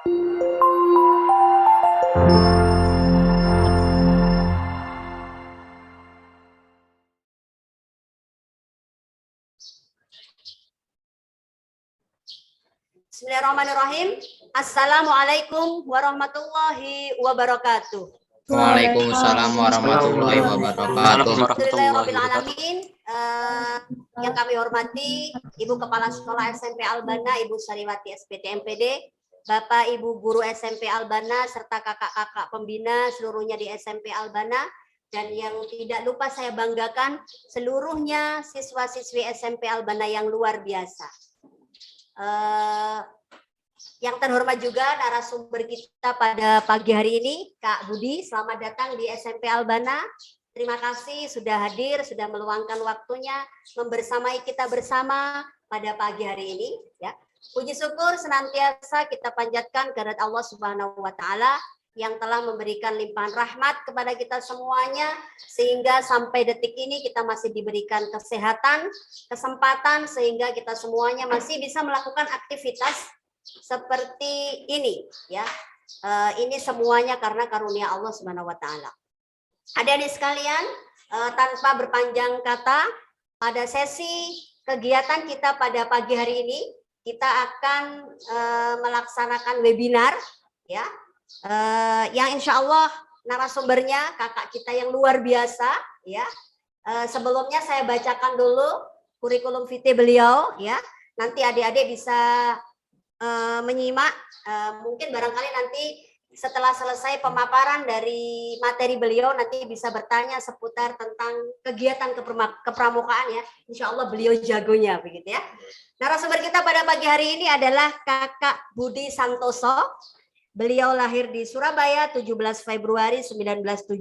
Bismillahirrahmanirrahim. Assalamualaikum warahmatullahi wabarakatuh. Waalaikumsalam warahmatullahi wabarakatuh. Alhamdulillahirrahmanirrahim. Yang kami hormati Ibu Kepala Sekolah SMP Albana, Ibu Sariwati SPT MPD, Bapak Ibu Guru SMP Albana, serta kakak-kakak pembina seluruhnya di SMP Albana, dan yang tidak lupa saya banggakan seluruhnya siswa-siswi SMP Albana yang luar biasa. Yang terhormat juga narasumber kita pada pagi hari ini, Kak Budi, selamat datang di SMP Albana. Terima kasih sudah hadir, sudah meluangkan waktunya membersamai kita bersama pada pagi hari ini. Ya, puji syukur senantiasa kita panjatkan kehadirat Allah Subhanahu Wa Taala yang telah memberikan limpahan rahmat kepada kita semuanya, sehingga sampai detik ini kita masih diberikan kesehatan, kesempatan, sehingga kita semuanya masih bisa melakukan aktivitas seperti ini, ya. Ini semuanya karena karunia Allah Subhanahu Wa Taala. Adik-adik sekalian, tanpa berpanjang kata, pada sesi kegiatan kita pada pagi hari ini kita akan melaksanakan webinar, ya, yang insya Allah narasumbernya kakak kita yang luar biasa, ya. Sebelumnya saya bacakan dulu kurikulum vitae beliau, ya. Nanti adik-adik bisa menyimak, mungkin barangkali nanti setelah selesai pemaparan dari materi beliau nanti bisa bertanya seputar tentang kegiatan kepramukaan, ya. Insya Allah beliau jagonya begitu, ya. Narasumber kita pada pagi hari ini adalah Kakak Budi Santoso. Beliau lahir di Surabaya 17 Februari 1972.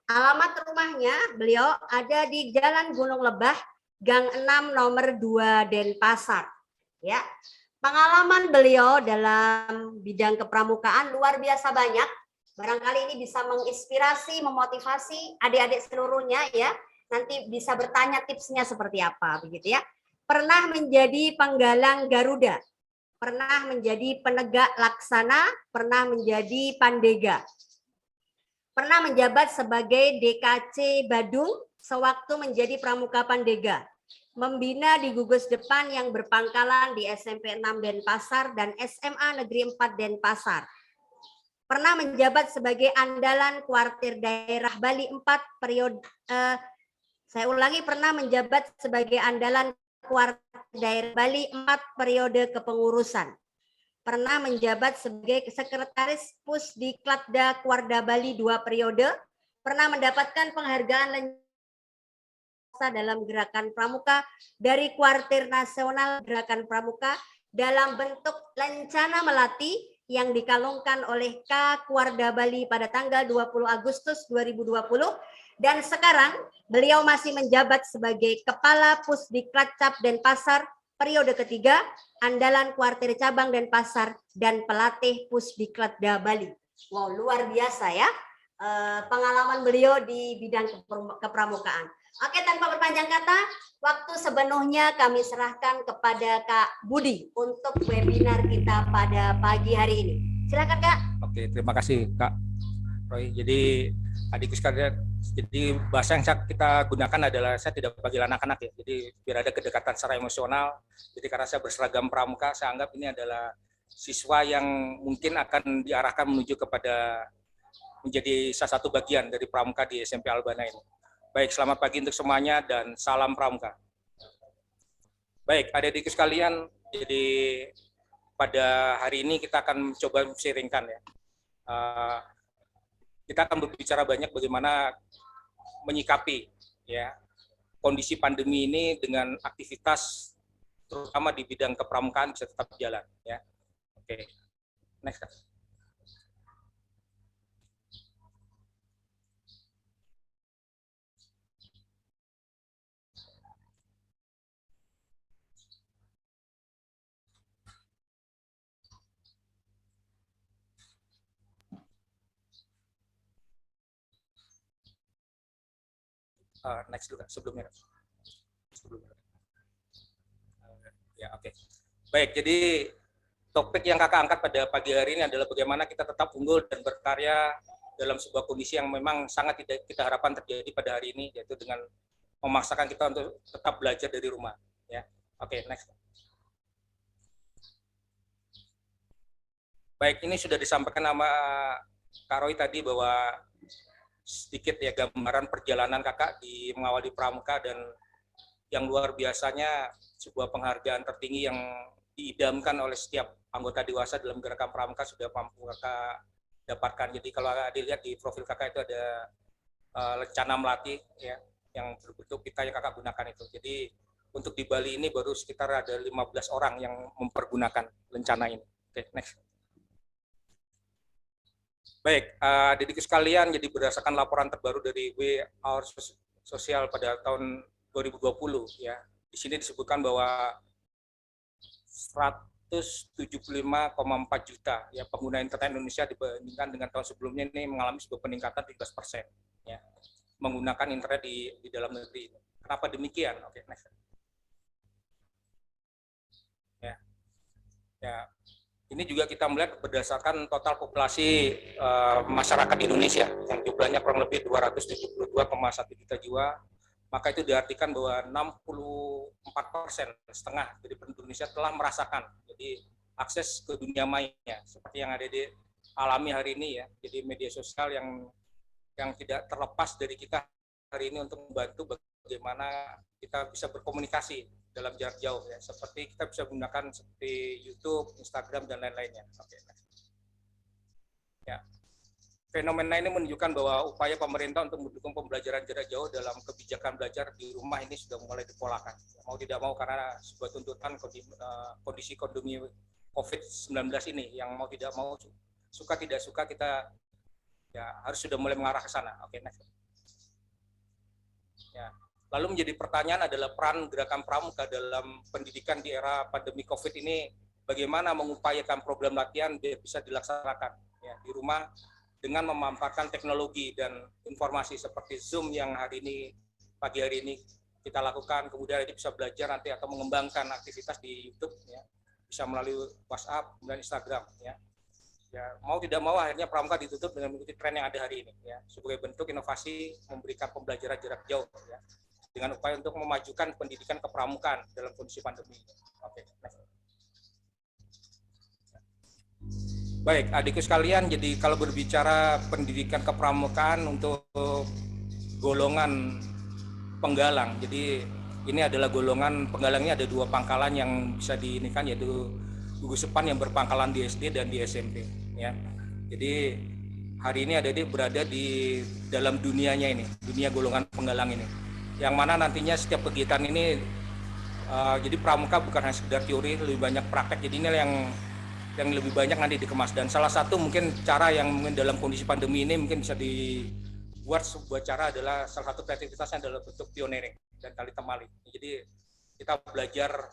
Alamat rumahnya beliau ada di Jalan Gunung Lebah, Gang 6 nomor 2 Denpasar, ya. Pengalaman beliau dalam bidang kepramukaan luar biasa banyak. Barangkali ini bisa menginspirasi, memotivasi adik-adik seluruhnya, ya. Nanti bisa bertanya tipsnya seperti apa, begitu, ya. Pernah menjadi penggalang Garuda, pernah menjadi penegak laksana, pernah menjadi pandega. Pernah menjabat sebagai DKC Badung sewaktu menjadi pramuka pandega. Membina di gugus depan yang berpangkalan di SMP 6 Denpasar dan SMA Negeri 4 Denpasar. Pernah menjabat sebagai andalan kuartir daerah Bali 4 periode, saya ulangi, pernah menjabat sebagai andalan kuartir daerah Bali 4 periode kepengurusan. Pernah menjabat sebagai sekretaris Pusdiklatda Kuarda Bali 2 periode. Pernah mendapatkan penghargaan dalam gerakan pramuka dari Kuartir Nasional Gerakan Pramuka dalam bentuk lencana melati yang dikalungkan oleh K Kuarda Bali pada tanggal 20 Agustus 2020, dan sekarang beliau masih menjabat sebagai Kepala Pusdiklatcap Denpasar periode ketiga, andalan Kuartir Cabang Denpasar, dan pelatih Pusdiklatda Bali. Wow, luar biasa, ya, pengalaman beliau di bidang kepramukaan. Oke, tanpa berpanjang kata, waktu sepenuhnya kami serahkan kepada Kak Budi untuk webinar kita pada pagi hari ini. Silakan, Kak. Oke, terima kasih Kak Roy. Jadi adikku sekalian, jadi bahasa yang kita gunakan adalah saya tidak panggil anak-anak, ya. Jadi biar ada kedekatan secara emosional. Jadi karena saya berseragam pramuka, saya anggap ini adalah siswa yang mungkin akan diarahkan menuju kepada menjadi salah satu bagian dari pramuka di SMP Albana ini. Baik, selamat pagi untuk semuanya dan salam pramuka. Baik, adik-adikku sekalian, jadi pada hari ini kita akan mencoba sharingkan, ya. Kita akan berbicara banyak bagaimana menyikapi, ya, kondisi pandemi ini dengan aktivitas terutama di bidang kepramukaan bisa tetap jalan, ya. Oke, next. Next dulu, sebelumnya. Ya, oke. Baik, jadi topik yang kakak angkat pada pagi hari ini adalah bagaimana kita tetap unggul dan berkarya dalam sebuah kondisi yang memang sangat tidak kita harapkan terjadi pada hari ini, yaitu dengan memaksakan kita untuk tetap belajar dari rumah. Ya, oke, next. Baik, ini sudah disampaikan sama Kak Roy tadi bahwa sedikit ya gambaran perjalanan kakak di mengawali Pramuka, dan yang luar biasanya sebuah penghargaan tertinggi yang diidamkan oleh setiap anggota dewasa dalam gerakan Pramuka sudah mampu kakak dapatkan. Jadi kalau dilihat di profil kakak itu ada lencana melati ya, yang berbentuk pita yang kakak gunakan itu. Jadi untuk di Bali ini baru sekitar ada 15 orang yang mempergunakan lencana ini. Oke, next. Baik, adik-adik sekalian, jadi berdasarkan laporan terbaru dari We Our Social pada tahun 2020 ya, di sini disebutkan bahwa 175,4 juta ya pengguna internet Indonesia dibandingkan dengan tahun sebelumnya ini mengalami sebuah peningkatan 13% ya menggunakan internet di dalam negeri. Kenapa demikian? Oke, next. Ya. Ini juga kita melihat berdasarkan total populasi masyarakat Indonesia yang jumlahnya kurang lebih 272,1 juta jiwa, maka itu diartikan bahwa 64% setengah dari penduduk Indonesia telah merasakan jadi akses ke dunia maya seperti yang ada di alami hari ini ya. Jadi media sosial yang tidak terlepas dari kita hari ini untuk membantu bagaimana kita bisa berkomunikasi dalam jarak jauh ya, seperti kita bisa menggunakan seperti YouTube, Instagram dan lain-lainnya. Oke. Ya. Fenomena ini menunjukkan bahwa upaya pemerintah untuk mendukung pembelajaran jarak jauh dalam kebijakan belajar di rumah ini sudah mulai dipolakan. Mau tidak mau karena sebuah tuntutan kondisi pandemi COVID-19 ini yang mau tidak mau suka tidak suka kita ya harus sudah mulai mengarah ke sana. Oke, next. Ya. Lalu menjadi pertanyaan adalah peran gerakan Pramuka dalam pendidikan di era pandemi COVID ini, bagaimana mengupayakan program latihan biar bisa dilaksanakan ya, di rumah dengan memanfaatkan teknologi dan informasi seperti Zoom yang pagi hari ini kita lakukan, kemudian bisa belajar nanti atau mengembangkan aktivitas di YouTube ya, bisa melalui WhatsApp dan Instagram ya. Ya, mau tidak mau akhirnya Pramuka ditutup dengan mengikuti tren yang ada hari ini ya, sebagai bentuk inovasi memberikan pembelajaran jarak jauh ya, dengan upaya untuk memajukan pendidikan kepramukaan dalam kondisi pandemi. Oke. Baik, adikku sekalian, jadi kalau berbicara pendidikan kepramukaan untuk golongan penggalang, jadi ini adalah golongan penggalangnya ada 2 pangkalan yang bisa diinikan, yaitu gugus sepan yang berpangkalan di SD dan di SMP. Ya, jadi hari ini adik-adik berada di dalam dunianya ini, dunia golongan penggalang ini, yang mana nantinya setiap kegiatan ini jadi Pramuka bukan hanya sekedar teori, lebih banyak praktek. Jadi ini yang lebih banyak nanti dikemas, dan salah satu mungkin cara yang mungkin dalam kondisi pandemi ini mungkin bisa dibuat sebuah cara adalah salah satu kreativitasnya adalah bentuk pioneering dan tali temali. Jadi kita belajar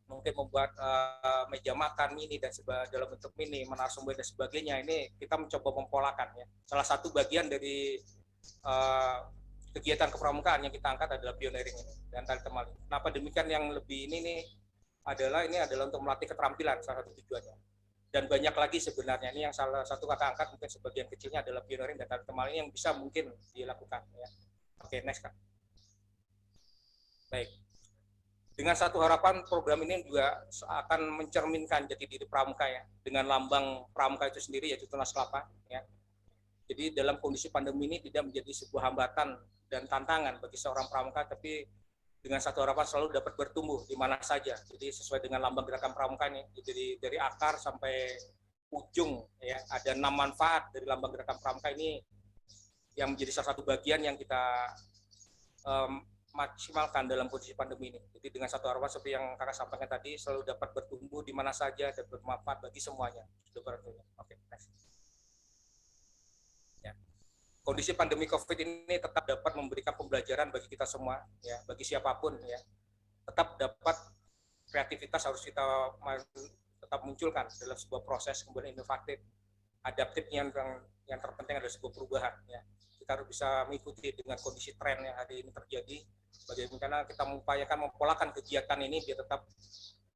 mungkin membuat meja makan mini dan dalam bentuk mini, menarasumber dan sebagainya. Ini kita mencoba mempolakan ya. Salah satu bagian dari kegiatan kepramukaan yang kita angkat adalah pioneering ini dan tali temali. Kenapa demikian? Yang lebih ini adalah untuk melatih keterampilan, salah satu tujuannya. Dan banyak lagi sebenarnya, ini yang salah satu kakak angkat mungkin sebagian kecilnya adalah pioneering dan tali temali yang bisa mungkin dilakukan ya. Oke, next Kak. Baik. Dengan satu harapan, program ini juga akan mencerminkan jati diri Pramuka ya, dengan lambang Pramuka itu sendiri yaitu tunas kelapa ya. Jadi dalam kondisi pandemi ini tidak menjadi sebuah hambatan dan tantangan bagi seorang Pramuka, tapi dengan satu harapan selalu dapat bertumbuh di mana saja. Jadi sesuai dengan lambang gerakan Pramuka ini, jadi dari akar sampai ujung ya, ada 6 manfaat dari lambang gerakan Pramuka ini yang menjadi salah satu bagian yang kita maksimalkan dalam kondisi pandemi ini. Jadi dengan satu harapan seperti yang kakak sampaikan tadi, selalu dapat bertumbuh di mana saja dan bermanfaat bagi semuanya. Oke, next. Ya. Kondisi pandemi COVID ini tetap dapat memberikan pembelajaran bagi kita semua, ya, bagi siapapun, ya. Tetap dapat kreativitas harus kita tetap munculkan dalam sebuah proses kemudian inovatif, adaptif yang terpenting adalah sebuah perubahan, ya. Kita harus bisa mengikuti dengan kondisi tren yang hari ini terjadi. Bagaimana kita mengupayakan mempolakan kegiatan ini biar tetap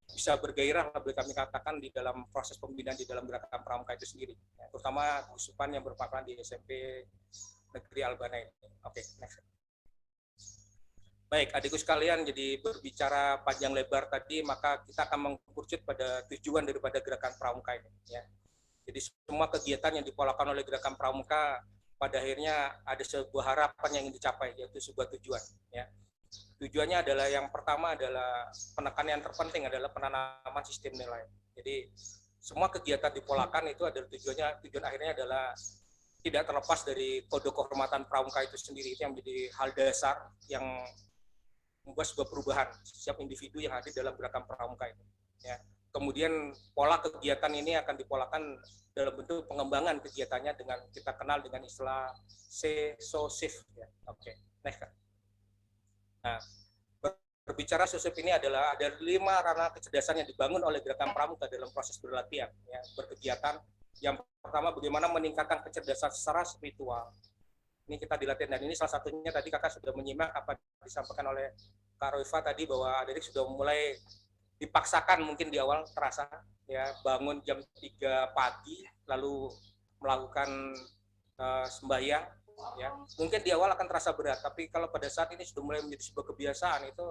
bisa bergairah, boleh kami katakan, di dalam proses pembinaan di dalam gerakan pramuka itu sendiri, ya, terutama gusupan yang berpapaan di SMP Negeri Albana ini. Oke, next. Baik, adikku sekalian, jadi berbicara panjang lebar tadi, maka kita akan mengkerucut pada tujuan daripada gerakan pramuka ini. Ya. Jadi semua kegiatan yang dipolakan oleh gerakan pramuka pada akhirnya ada sebuah harapan yang ingin dicapai, yaitu sebuah tujuan. Ya. Tujuannya adalah yang pertama adalah penekanan yang terpenting adalah penanaman sistem nilai. Jadi semua kegiatan dipolakan itu adalah tujuan akhirnya adalah tidak terlepas dari kode kehormatan pramuka itu sendiri. Itu yang menjadi hal dasar yang membuat sebuah perubahan setiap individu yang hadir dalam gerakan pramuka itu. Ya. Kemudian pola kegiatan ini akan dipolakan dalam bentuk pengembangan kegiatannya dengan kita kenal dengan istilah SOSIF. Ya. Oke, next. Nah, berbicara SOSIF ini adalah ada 5 ranah kecerdasan yang dibangun oleh gerakan pramuka dalam proses berlatihan, ya, berkegiatan. Yang pertama, bagaimana meningkatkan kecerdasan secara spiritual. Ini kita dilatih, dan ini salah satunya tadi kakak sudah menyimak apa disampaikan oleh Kak Roifa tadi, bahwa adik sudah mulai dipaksakan mungkin di awal terasa, ya, bangun jam 3 pagi lalu melakukan sembahyang, ya, mungkin di awal akan terasa berat, tapi kalau pada saat ini sudah mulai menjadi sebuah kebiasaan, itu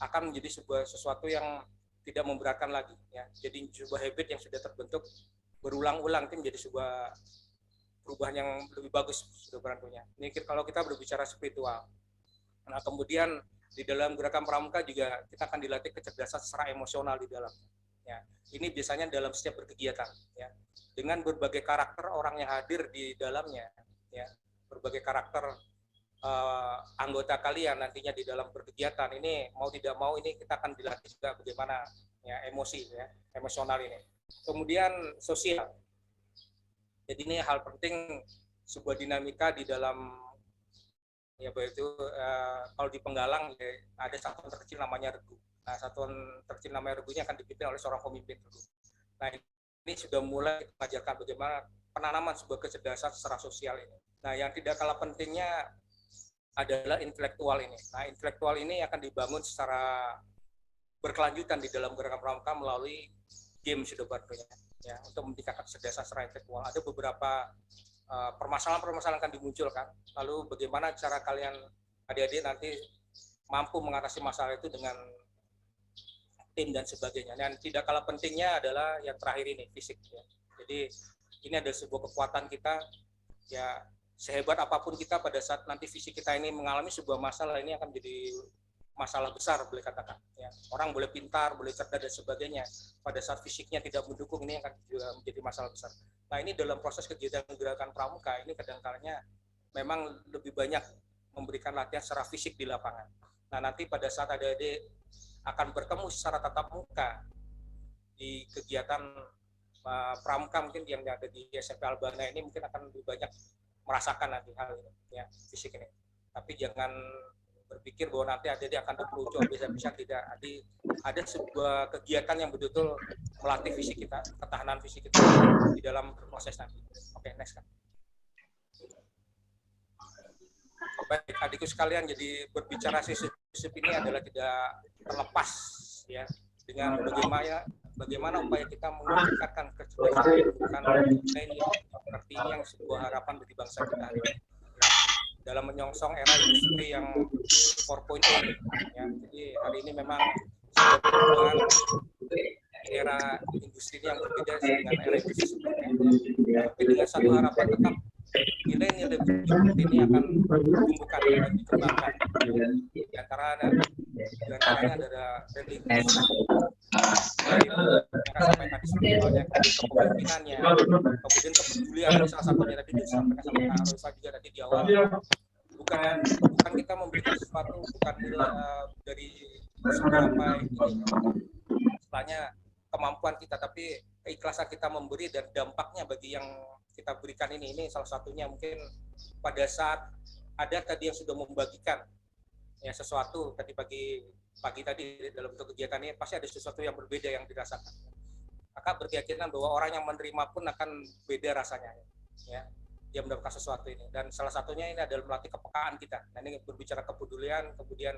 akan menjadi sesuatu yang tidak memberatkan lagi, ya. Jadi sebuah habit yang sudah terbentuk berulang-ulang itu menjadi sebuah perubahan yang lebih bagus sudah tentunya. Ini kalau kita berbicara spiritual. Nah, kemudian di dalam gerakan pramuka juga kita akan dilatih kecerdasan secara emosional di dalam. Ya, ini biasanya dalam setiap berkegiatan. Ya, dengan berbagai karakter orang yang hadir di dalamnya. Ya, berbagai karakter anggota kalian nantinya di dalam berkegiatan ini, mau tidak mau ini kita akan dilatih juga bagaimana, ya, emosi, ya, emosional ini. Kemudian sosial. Jadi ini hal penting, sebuah dinamika di dalam, ya, itu kalau di Penggalang, ya, ada satuan terkecil namanya regu. Nah, satuan terkecil namanya regunya akan dipimpin oleh seorang pemimpin regu. Nah, ini sudah mulai mengajarkan bagaimana penanaman sebuah kecerdasan secara sosial ini. Nah, yang tidak kalah pentingnya adalah intelektual ini. Nah, intelektual ini akan dibangun secara berkelanjutan di dalam gerakan pramuka melalui game sudah berarti, ya, untuk meningkatkan kecerdasan secara intelektual. Ada beberapa permasalahan-permasalahan akan dimunculkan. Lalu bagaimana cara kalian adik-adik nanti mampu mengatasi masalah itu dengan tim dan sebagainya. Dan tidak kalah pentingnya adalah yang terakhir ini, fisik. Ya. Jadi ini adalah sebuah kekuatan kita. Ya, sehebat apapun kita pada saat nanti fisik kita ini mengalami sebuah masalah, ini akan menjadi masalah besar, boleh katakan. Ya. Orang boleh pintar, boleh cerdas dan sebagainya. Pada saat fisiknya tidak mendukung, ini akan juga menjadi masalah besar. Nah, ini dalam proses kegiatan gerakan pramuka ini kadang-kadangnya memang lebih banyak memberikan latihan secara fisik di lapangan. Nah, nanti pada saat adik-adik akan bertemu secara tatap muka di kegiatan pramuka mungkin yang ada di SMP Albana ini, mungkin akan lebih banyak merasakan nanti hal ini, ya, fisik ini. Tapi jangan berpikir bahwa nanti adik-adik akan terpelucu, bisa tidak. Ada sebuah kegiatan yang betul-betul melatih fisik kita, ketahanan fisik kita di dalam proses nanti. Oke, next kan. Baik, adikku sekalian, jadi berbicara sisip ini adalah tidak terlepas, ya, dengan bagaimana upaya kita meningkatkan kecerdasan ini seperti ini yang sebuah harapan bagi bangsa kita, ya, dalam menyongsong era industri yang 4.0, ya. Jadi hari ini memang dengan era industri yang berbeda dengan era industri sebelumnya, tapi dengan satu harapan tetap nilai-nilai seperti ini akan ditumbuhkan dan dikembangkan. Di antaranya adalah religius, yang sampai tadi sebelumnya, kepemimpinannya, kemudian kepedulian, salah satunya tadi disampaikan sama Kak Roifa juga tadi di awal. Bukan kita memberikan sesuatu, bukan dari seberapa ini, istilahnya kemampuan kita, tapi keikhlasan kita memberi dan dampaknya bagi yang kita berikan ini salah satunya mungkin pada saat ada tadi yang sudah membagikan, ya, sesuatu tadi pagi tadi dalam bentuk kegiatan ini, pasti ada sesuatu yang berbeda yang dirasakan. Kakak berkeyakinan bahwa orang yang menerima pun akan beda rasanya, ya, dia mendapatkan sesuatu ini, dan salah satunya ini adalah melatih kepekaan kita. Nah, ini berbicara kepedulian, kemudian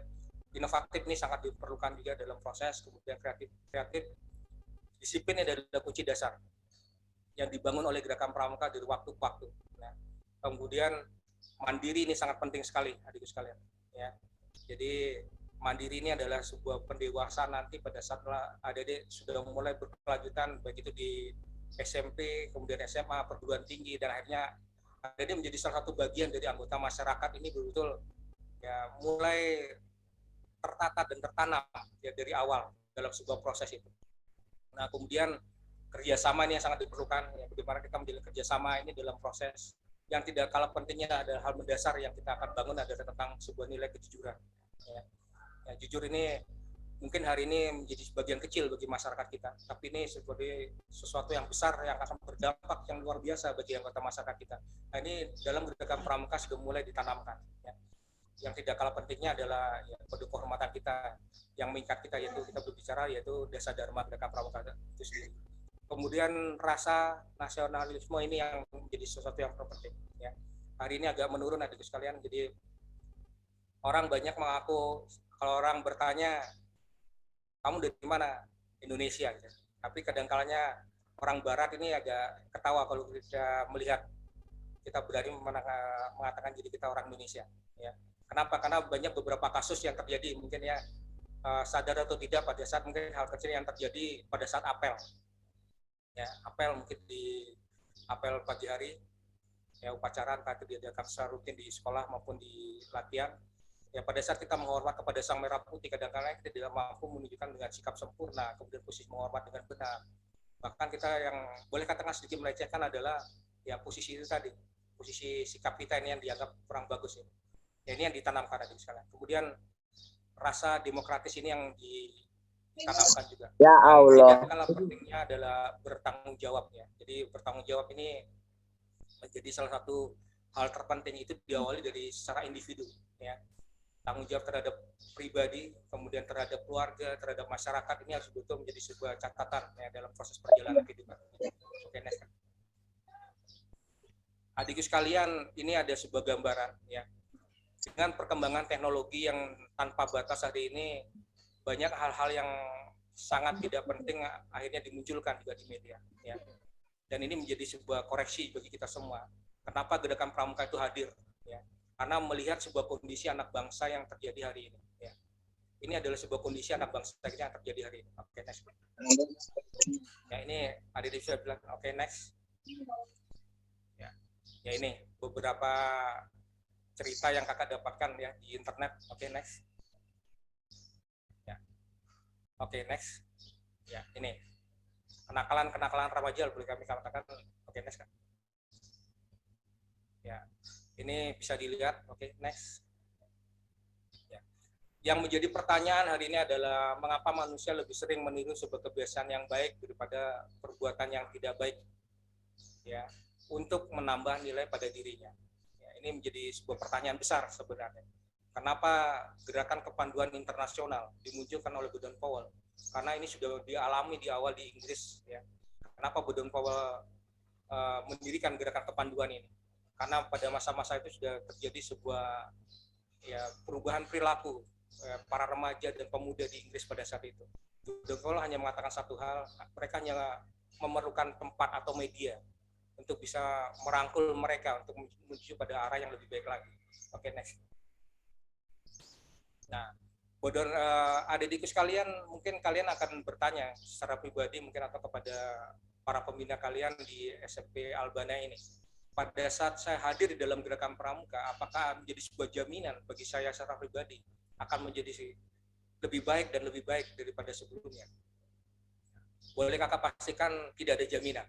inovatif ini sangat diperlukan juga dalam proses, kemudian kreatif disiplin adalah kunci dasar yang dibangun oleh Gerakan Pramuka dari waktu ke waktu. Nah, kemudian mandiri ini sangat penting sekali, adikku sekalian. Ya, jadi mandiri ini adalah sebuah pendewasaan nanti pada saat adik-adik sudah mulai berkelanjutan, baik itu di SMP, kemudian SMA, perguruan tinggi, dan akhirnya adik-adik menjadi salah satu bagian dari anggota masyarakat ini betul-betul ya mulai tertata dan tertanam ya dari awal dalam sebuah proses itu. Nah, kemudian kerjasama ini yang sangat diperlukan, ya, bagaimana kita menjalin kerjasama ini dalam proses yang tidak kalah pentingnya ada hal mendasar yang kita akan bangun adalah tentang sebuah nilai kejujuran. Ya. Ya, jujur ini mungkin hari ini menjadi sebagian kecil bagi masyarakat kita, tapi ini sebagai sesuatu yang besar yang akan berdampak yang luar biasa bagi anggota masyarakat kita. Nah, ini dalam Gerakan Pramuka sudah mulai ditanamkan. Ya. Yang tidak kalah pentingnya adalah ya, kode kehormatan kita yang mengikat kita, yaitu kita berbicara yaitu Dasa Dharma Gerakan Pramuka itu sendiri. Kemudian rasa nasionalisme ini yang menjadi sesuatu yang terpenting. Ya. Hari ini agak menurun adikku sekalian, jadi orang banyak mengaku, kalau orang bertanya, kamu dari mana? Indonesia. Gitu. Tapi kadang-kalanya orang Barat ini agak ketawa kalau kita melihat kita berani mengatakan jadi kita orang Indonesia. Ya. Kenapa? Karena banyak beberapa kasus yang terjadi, mungkin ya sadar atau tidak pada saat mungkin hal kecil yang terjadi pada saat apel. Ya, apel mungkin di apel pagi hari, ya upacara entah itu diadakan secara rutin di sekolah maupun di latihan. Ya, pada saat kita menghormat kepada Sang Merah Putih, kadang-kadang kita tidak mampu menunjukkan dengan sikap sempurna, kemudian posisi menghormat dengan benar. Bahkan kita yang boleh katakan sedikit melecehkan adalah ya posisi itu tadi, posisi sikap kita ini yang dianggap kurang bagus ya. Ya, ini yang ditanamkan tadi sekalian. Kemudian rasa demokratis ini yang ditanamkan juga. Ya Allah. Yang kalah pentingnya adalah bertanggung jawab ya. Jadi bertanggung jawab ini menjadi salah satu hal terpenting, itu diawali dari secara individu ya. Tanggung jawab terhadap pribadi, kemudian terhadap keluarga, terhadap masyarakat, ini harus betul menjadi sebuah catatan ya dalam proses perjalanan kehidupan. Oke, next. Adikku sekalian, ini ada sebuah gambaran ya. Dengan perkembangan teknologi yang tanpa batas hari ini, banyak hal-hal yang sangat tidak penting akhirnya dimunculkan juga di media ya. Dan ini menjadi sebuah koreksi bagi kita semua. Kenapa Gerakan Pramuka itu hadir ya? Karena melihat sebuah kondisi anak bangsa yang terjadi hari ini ya. Ini adalah sebuah kondisi anak bangsa yang terjadi hari ini. Oke, next. Ya, ini adik saya bilang oke, next. Ya. Ya, ini beberapa cerita yang kakak dapatkan ya di internet. Oke, next. Ya. Oke, next. Ya, ini kenakalan remaja boleh kami katakan. Oke, next kan. Ya, ini bisa dilihat. Oke, next. Ya. Yang menjadi pertanyaan hari ini adalah mengapa manusia lebih sering meniru sebuah kebiasaan yang baik daripada perbuatan yang tidak baik ya, untuk menambah nilai pada dirinya. Ya, ini menjadi sebuah pertanyaan besar sebenarnya. Kenapa Gerakan Kepanduan Internasional dimunculkan oleh Baden Powell? Karena ini sudah dialami di awal di Inggris ya. Kenapa Baden Powell mendirikan Gerakan Kepanduan ini? Karena pada masa-masa itu sudah terjadi sebuah ya perubahan perilaku para remaja dan pemuda di Inggris pada saat itu. Baden Powell hanya mengatakan satu hal, mereka hanya memerlukan tempat atau media untuk bisa merangkul mereka untuk menuju pada arah yang lebih baik lagi. Oke, next. Nah, adik-adikku sekalian, mungkin kalian akan bertanya secara pribadi mungkin atau kepada para pembina kalian di SMP Albana ini. Pada saat saya hadir di dalam Gerakan Pramuka, apakah menjadi sebuah jaminan bagi saya secara pribadi akan menjadi lebih baik dan lebih baik daripada sebelumnya? Boleh kakak pastikan tidak ada jaminan,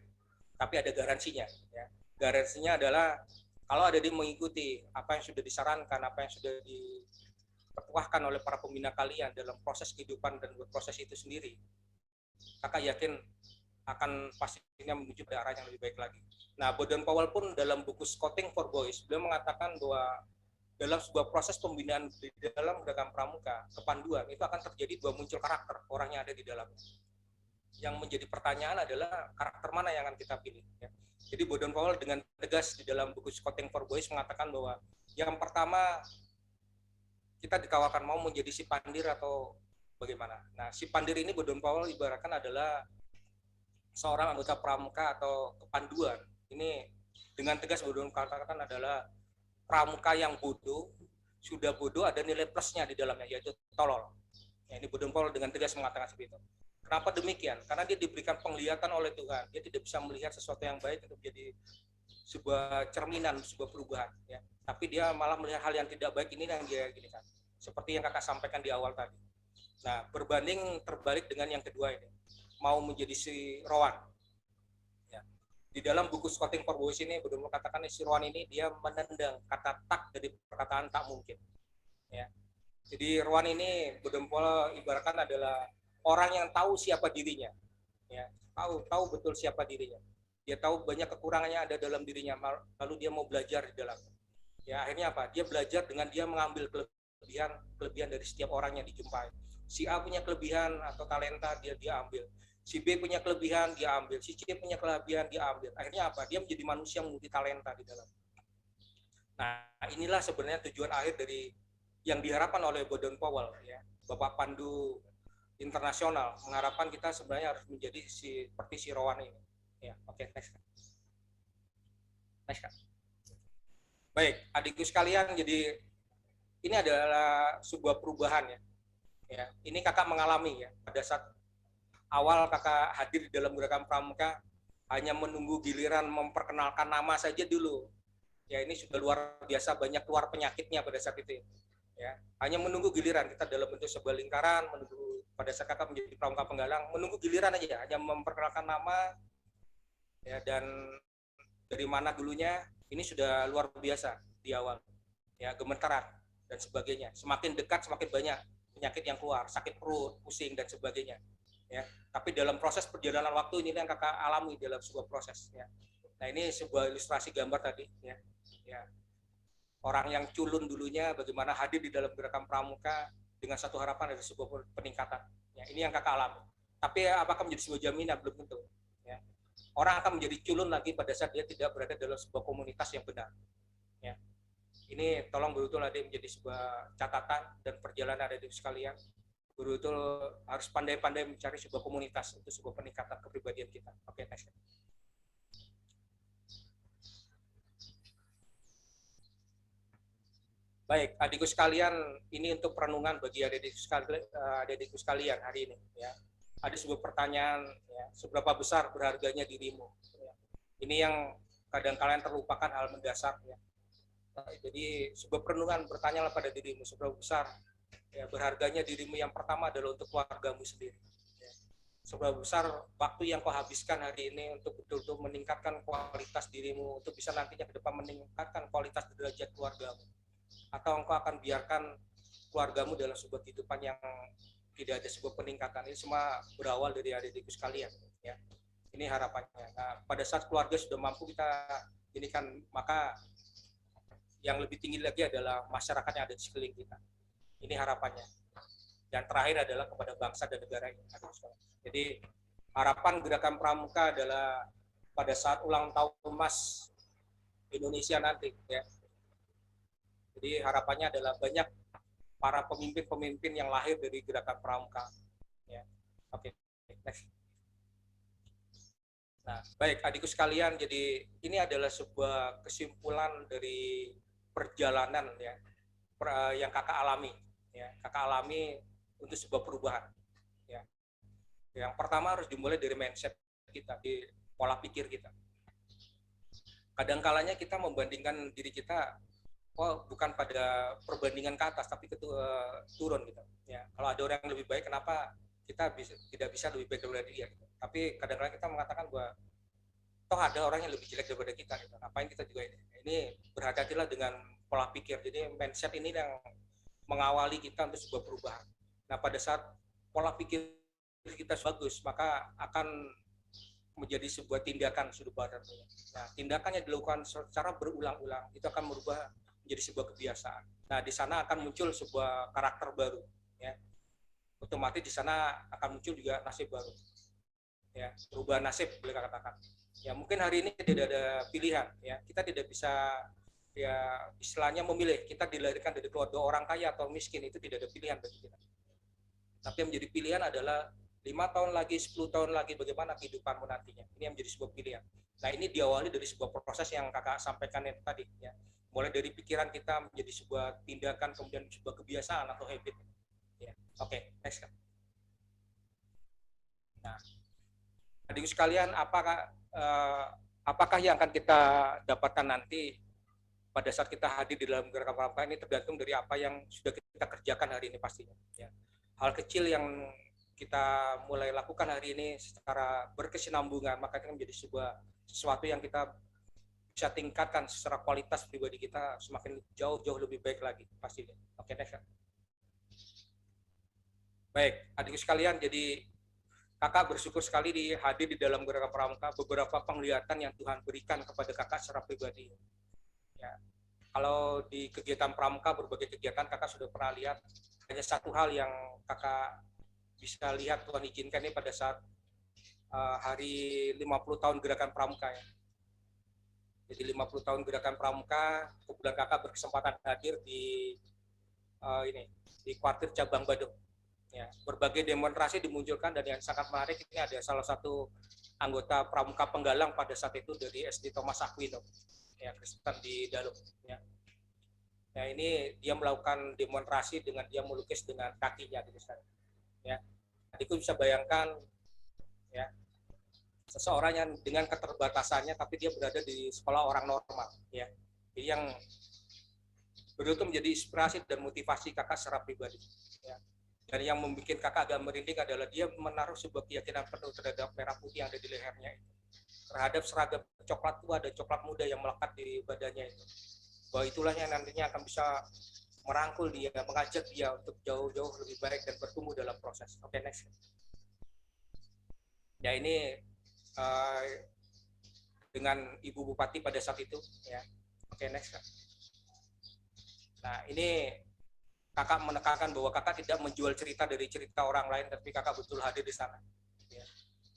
tapi ada garansinya. Ya. Garansinya adalah kalau ada dia mengikuti apa yang sudah disarankan, apa yang sudah dipertuahkan oleh para pembina kalian dalam proses kehidupan dan berproses itu sendiri, kakak yakin akan pastinya menuju ke arah yang lebih baik lagi. Nah, Baden Powell pun dalam buku Scouting for Boys, beliau mengatakan bahwa dalam sebuah proses pembinaan di dalam Gerakan Pramuka, kepanduan, itu akan terjadi dua muncul karakter orang yang ada di dalamnya. Yang menjadi pertanyaan adalah karakter mana yang akan kita pilih. Ya. Jadi Baden Powell dengan tegas di dalam buku Scouting for Boys mengatakan bahwa yang pertama kita ditawarkan mau menjadi si pandir atau bagaimana. Nah, si pandir ini Bodon Powell ibaratkan adalah seorang anggota pramuka atau kepanduan. Ini dengan tegas Bodon katakan adalah pramuka yang bodoh, sudah bodoh ada nilai plusnya di dalamnya, yaitu tolol. Ya, ini Bodon Powell dengan tegas mengatakan seperti itu. Kenapa demikian? Karena dia diberikan penglihatan oleh Tuhan. Dia tidak bisa melihat sesuatu yang baik untuk menjadi sebuah cerminan, sebuah perubahan. Ya. Tapi dia malah melihat hal yang tidak baik ini yang dia gini kan. Seperti yang kakak sampaikan di awal tadi. Nah, berbanding terbalik dengan yang kedua ini, mau menjadi si Rowan. Ya. Di dalam buku Scouting for Boys ini, benar-benar katakan si Rowan ini dia menendang kata tak dari perkataan tak mungkin. Ya. Jadi Rowan ini benar-benar ibaratkan adalah orang yang tahu siapa dirinya. Ya, tahu betul siapa dirinya. Dia tahu banyak kekurangannya ada dalam dirinya, lalu dia mau belajar di dalam. Ya, akhirnya apa? Dia belajar dengan dia mengambil kelebihan dari setiap orang yang dijumpai. Si A punya kelebihan atau talenta, dia ambil. Si B punya kelebihan, dia ambil. Si C punya kelebihan, dia ambil. Akhirnya apa? Dia menjadi manusia multi talenta di dalam. Nah, inilah sebenarnya tujuan akhir dari yang diharapkan oleh Bodon Powell, ya, Bapak Pandu internasional, mengharapkan kita sebenarnya harus menjadi seperti si Rowan ini. Ya, oke, next. Next, Kak. Baik, adikku sekalian, jadi ini adalah sebuah perubahan ya. Ya, ini kakak mengalami ya pada saat awal kakak hadir di dalam gerakan pramuka hanya menunggu giliran memperkenalkan nama saja dulu. Ya, ini sudah luar biasa banyak keluar penyakitnya pada saat itu. Ya, hanya menunggu giliran kita dalam bentuk sebuah lingkaran, menunggu pada saat kakak menjadi pramuka penggalang, menunggu giliran aja, hanya memperkenalkan nama ya, dan dari mana dulunya ini sudah luar biasa di awal. Ya, gemetaran dan sebagainya. Semakin dekat semakin banyak penyakit yang keluar, sakit perut, pusing dan sebagainya. Ya, tapi dalam proses perjalanan waktu ini yang kakak alami dalam sebuah proses. Ya. Nah, ini sebuah ilustrasi gambar tadi. Ya. Ya. Orang yang culun dulunya bagaimana hadir di dalam gerakan pramuka dengan satu harapan ada sebuah peningkatan. Ya, ini yang kakak alami. Tapi apakah menjadi sebuah jaminan? Belum tentu. Ya. Orang akan menjadi culun lagi pada saat dia tidak berada dalam sebuah komunitas yang benar. Ya. Ini tolong betul ada menjadi sebuah catatan dan perjalanan adik sekalian. Betul harus pandai-pandai mencari sebuah komunitas untuk sebuah peningkatan kepribadian kita. Oke, next. Baik, adikku sekalian, ini untuk perenungan bagi adikku sekalian hari ini. Ya. Ada sebuah pertanyaan, ya, seberapa besar berharganya dirimu? Ya. Ini yang kadang kalian terlupakan hal mendasar. Ya. Jadi sebuah perenungan, bertanyalah pada dirimu seberapa besar ya, berharganya dirimu. Yang pertama adalah untuk keluargamu sendiri. Ya. Seberapa besar waktu yang kau habiskan hari ini untuk betul-betul meningkatkan kualitas dirimu, untuk bisa nantinya ke depan meningkatkan kualitas derajat keluargamu. Atau engkau akan biarkan keluargamu dalam sebuah kehidupan yang tidak ada sebuah peningkatan. Ini semua berawal dari adik-adikku sekalian. Ya. Ini harapannya. Nah, pada saat keluarga sudah mampu kita ini kan, maka yang lebih tinggi lagi adalah masyarakat yang ada di sekeliling kita. Ini harapannya. Dan terakhir adalah kepada bangsa dan negara ini. Jadi harapan gerakan pramuka adalah pada saat ulang tahun emas Indonesia nanti, ya. Jadi harapannya adalah banyak para pemimpin-pemimpin yang lahir dari gerakan pramuka. Ya. Oke, next. Nah, baik adikku sekalian, jadi ini adalah sebuah kesimpulan dari perjalanan ya yang kakak alami. Ya, kakak alami untuk sebuah perubahan. Ya. Yang pertama harus dimulai dari mindset kita, di pola pikir kita. Kadang-kalanya kita membandingkan diri kita, bukan pada perbandingan ke atas, tapi turun gitu. Ya, kalau ada orang yang lebih baik, kenapa kita tidak bisa lebih baik daripada dia? Gitu. Tapi kadang-kadang kita mengatakan bahwa toh ada orang yang lebih jelek daripada kita. Gitu. Ngapain kita juga ini? Ini berhati-hatilah dengan pola pikir. Jadi mindset ini yang mengawali kita untuk sebuah perubahan. Nah, pada saat pola pikir kita bagus, maka akan menjadi sebuah tindakan sudah barat. Nah, tindakan yang dilakukan secara berulang-ulang itu akan merubah menjadi sebuah kebiasaan. Nah, di sana akan muncul sebuah karakter baru, ya. Otomatis di sana akan muncul juga nasib baru, ya. Perubahan nasib boleh katakan. Ya, mungkin hari ini tidak ada pilihan, ya. Kita tidak bisa ya istilahnya memilih. Kita dilahirkan dari keluarga orang kaya atau miskin itu tidak ada pilihan bagi kita. Tapi yang menjadi pilihan adalah 5 tahun lagi, 10 tahun lagi bagaimana kehidupanmu nantinya. Ini yang menjadi sebuah pilihan. Nah, ini diawali dari sebuah proses yang kakak sampaikan tadi ya. Mulai dari pikiran kita menjadi sebuah tindakan, kemudian sebuah kebiasaan atau habit. Ya. Oke, next. Nah, adik sekalian, apakah yang akan kita dapatkan nanti pada saat kita hadir di dalam gerakan pramuka ini tergantung dari apa yang sudah kita kerjakan hari ini pastinya. Ya. Hal kecil yang kita mulai lakukan hari ini secara berkesinambungan, maka itu menjadi sesuatu yang kita bisa tingkatkan secara kualitas pribadi kita semakin jauh lebih baik lagi pastinya. Oke, next. Baik, adik sekalian, jadi kakak bersyukur sekali hadir di dalam gerakan pramuka, beberapa penglihatan yang Tuhan berikan kepada kakak secara pribadi. Ya. Kalau di kegiatan pramuka, berbagai kegiatan kakak sudah pernah lihat, hanya satu hal yang kakak bisa lihat Tuhan izinkan ini pada saat hari 50 tahun gerakan pramuka ya. Jadi 50 tahun gerakan pramuka, kebetulan kakak berkesempatan hadir di kuartir cabang Badung. Ya, berbagai demonstrasi dimunculkan dan yang sangat menarik ini ada salah satu anggota pramuka penggalang pada saat itu dari SD Thomas Aquino, ya Kristen di Dalem. Ya. Nah ini dia melakukan demonstrasi dengan dia melukis dengan kakinya, gitu kan. Ya, adikku bisa bayangkan, ya seseorang yang dengan keterbatasannya tapi dia berada di sekolah orang normal, ya. Jadi yang betul menjadi inspirasi dan motivasi kakak secara pribadi. Ya. Dan yang membuat kakak agak merinding adalah dia menaruh sebuah keyakinan penuh terhadap merah putih yang ada di lehernya itu. Terhadap seragam coklat tua dan coklat muda yang melekat di badannya itu. Bahwa itulah yang nantinya akan bisa merangkul dia, mengajak dia untuk jauh-jauh lebih baik dan bertumbuh dalam proses. Oke, next. Ya ini dengan Ibu Bupati pada saat itu. Ya. Oke, next. Nah ini kakak menekankan bahwa kakak tidak menjual cerita dari cerita orang lain, tapi kakak betul hadir di sana. Ya.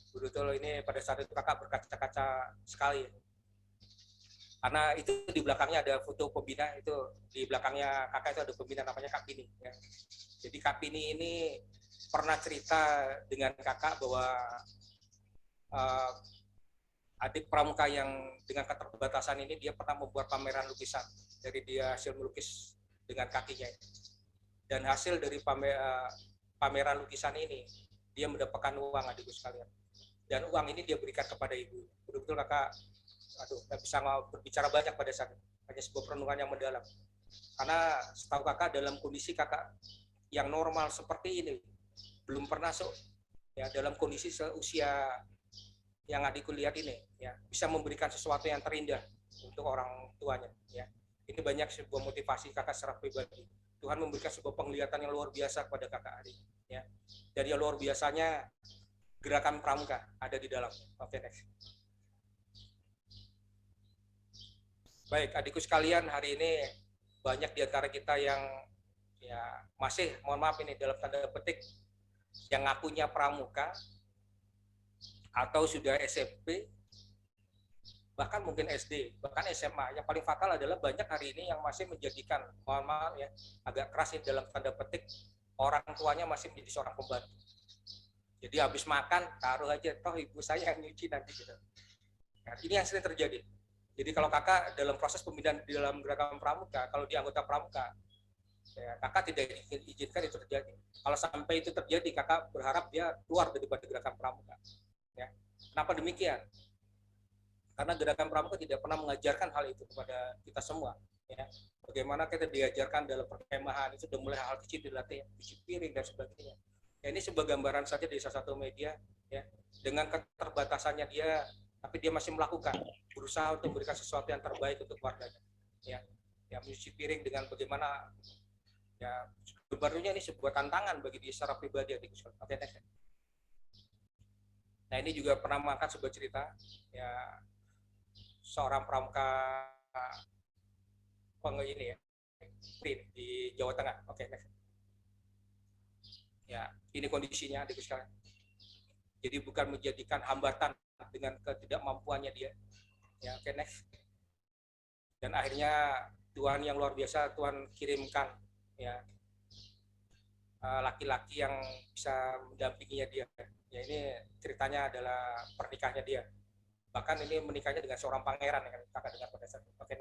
Betul ini pada saat itu kakak berkaca-kaca sekali. Karena itu di belakangnya ada foto pembina, itu di belakangnya kakak itu ada pembina namanya Kak Pini. Ya. Jadi Kak Pini ini pernah cerita dengan kakak bahwa adik pramuka yang dengan keterbatasan ini dia pernah membuat pameran lukisan dari dia hasil melukis dengan kakinya. Dan hasil dari pameran lukisan ini dia mendapatkan uang, adikku sekalian, dan uang ini dia berikan kepada ibu. Betul-betul kakak nggak bisa berbicara banyak pada saat itu, hanya sebuah perenungan yang mendalam, karena setahu kakak dalam kondisi kakak yang normal seperti ini belum pernah ya dalam kondisi seusia yang adikku lihat ini ya bisa memberikan sesuatu yang terindah untuk orang tuanya. Ya ini banyak sebuah motivasi kakak secara pribadi. Tuhan memberikan sebuah penglihatan yang luar biasa kepada kakak Ari. Ya. Jadi yang luar biasanya gerakan pramuka ada di dalam. Oke, next. Baik, adikku sekalian, hari ini banyak di antara kita yang ya masih, mohon maaf ini dalam tanda petik, yang ngakunya pramuka atau sudah SMP, bahkan mungkin SD, bahkan SMA. Yang paling fatal adalah banyak hari ini yang masih menjadikan, mohon maaf ya, agak keras dalam tanda petik, orang tuanya masih menjadi seorang pembantu. Jadi habis makan, taruh aja, toh ibu saya yang nyuci nanti gitu. Nah, ini yang sering terjadi. Jadi kalau kakak dalam proses pembinaan di dalam gerakan pramuka, kalau dia anggota pramuka, ya, kakak tidak izinkan itu terjadi. Kalau sampai itu terjadi, kakak berharap dia keluar daripada gerakan pramuka. Ya. Kenapa demikian? Karena gerakan pramuka tidak pernah mengajarkan hal itu kepada kita semua. Ya. Bagaimana kita diajarkan dalam perkemahan, itu sudah mulai hal kecil dilatih, cuci piring dan sebagainya. Ya, ini sebuah gambaran saja di salah satu media, ya, dengan keterbatasannya dia, tapi dia masih melakukan, berusaha untuk memberikan sesuatu yang terbaik untuk keluarganya. Ya, mencuci piring dengan bagaimana, ya, barunya ini sebuah tantangan bagi dia secara pribadi. Oke, next. Nah ini juga pernah mengangkat sebuah cerita, ya, seorang pramuka ini ya di Jawa Tengah. Oke, next. Ya, ini kondisinya adik sekalian. Jadi bukan menjadikan hambatan dengan ketidakmampuannya dia. Ya, oke, next. dan akhirnya Tuhan yang luar biasa, Tuhan kirimkan ya laki-laki yang bisa mendampinginya dia. Ya ini ceritanya adalah pernikahannya dia. Bahkan ini menikahnya dengan seorang pangeran yang kakak dengar pada saat. Oke,